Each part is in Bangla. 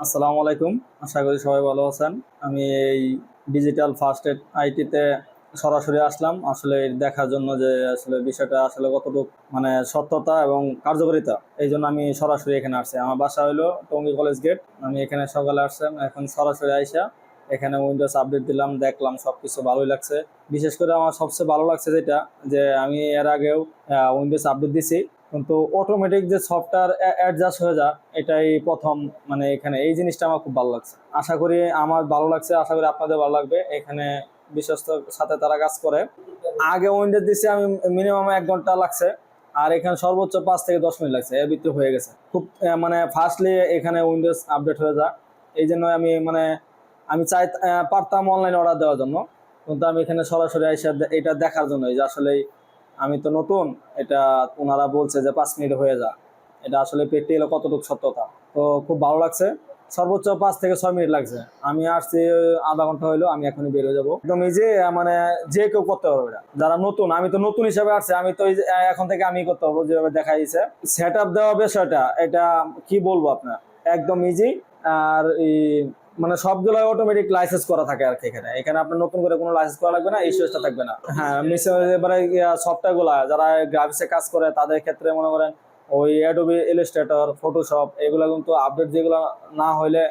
আসসালামু আলাইকুম। আশা করি সবাই ভালো আছেন। আমি এই ডিজিটাল ফার্স্ট এড আইটিতে সরাসরি আসলাম আসলে দেখার জন্য যে আসলে বিষয়টা আসলে কতটুকু মানে সত্যতা এবং কার্যকারিতা। এই জন্য আমি সরাসরি এখানে আসছি। আমার বাসা হলো টঙ্গী কলেজ গেট। আমি এখানে সকালে আসলাম, এখন সরাসরি আইসা এখানে উইন্ডোজ আপডেট দিলাম, দেখলাম সবকিছু ভালোই লাগছে। বিশেষ করে আমার সবচেয়ে ভালো লাগছে যেটা, যে আমি এর আগেও উইন্ডোজ আপডেট দিছি, কিন্তু অটোমেটিক যে সফটওয়্যার অ্যাডজাস্ট হয়ে যায় এটাই প্রথম। মানে এখানে এই জিনিসটা আমার খুব ভালো লাগছে। আশা করি আমার ভালো লাগছে, আশা করি আপনাদের ভালো লাগবে। এখানে বিশ্বস্ত সাথে তারা কাজ করে। আগে উইন্ডোজ দিছি আমি, মিনিমাম 1 ঘন্টা লাগছে, আর এখানে সর্বোচ্চ 5 থেকে 10 মিনিট লাগছে, এর ভিতরে হয়ে গেছে। খুব মানে ফাস্টলি এখানে উইন্ডোজ আপডেট হয়ে যায়। এই জন্য আমি মানে আমি চাই পারতাম অনলাইন অর্ডার দেওয়ার জন্য, কিন্তু আমি এখানে সরাসরি এসে এটা দেখার জন্য যে আসলে আমি তো নতুন। এটা ওনারা বলছে যে 5 মিনিট হয়ে যায়, এটা আসলে প্র্যাকটিক্যালি কতটুকু সত্যতা। তো খুব ভালো লাগছে। সর্বোচ্চ 5 থেকে 6 মিনিট লাগছে, আমি আসছি আধা ঘন্টা হইলো, আমি এখনই বের হয়ে যাবো। একদম ইজি, মানে যে কেউ করতে পারবে এটা, যারা নতুন। আমি তো নতুন হিসেবে আসছি, আমি তো এখন থেকে আমি করতে পারবো যেভাবে দেখা দিয়েছে। সেট আপ দেওয়া বিষয়টা এটা কি বলবো আপনার, একদম ইজি। আর এই মানে সবগুলো অটোমেটিক লাইসেন্স করা থাকে আর কি। এখানে এখানে আপনার নতুন করে কোনো লাইসেন্স করা লাগবে না, এই সুবিধা থাকবে না। হ্যাঁ, এবারে সফটওয়্যার গুলা যারা গ্রাফিক্সে কাজ করে তাদের ক্ষেত্রে মনে করেন ওই অ্যাডোবি ইলাস্ট্রেটর, ফটোশপ, এগুলো কিন্তু আপডেট যেগুলো না হইলে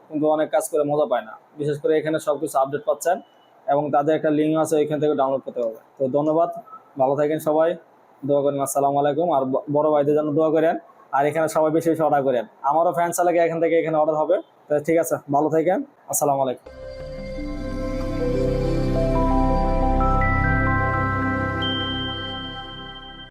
কিন্তু অনেক কাজ করে মজা পায় না। বিশেষ করে এখানে সবকিছু আপডেট পাচ্ছেন, এবং তাদের একটা লিঙ্ক আছে, এখান থেকে ডাউনলোড করতে হবে। তো ধন্যবাদ, ভালো থাকেন সবাই, দোয়া করেন। আসসালামু আলাইকুম। আর বড় ভাইদের জন্য দোয়া করেন। আর এখানে সবাই বেশি বেশি অর্ডার করেন, আমারও ফ্যান চালাকে এখান থেকে এখানে অর্ডার হবে। তো ঠিক আছে, ভালো থাকেন, আসসালামু আলাইকুম।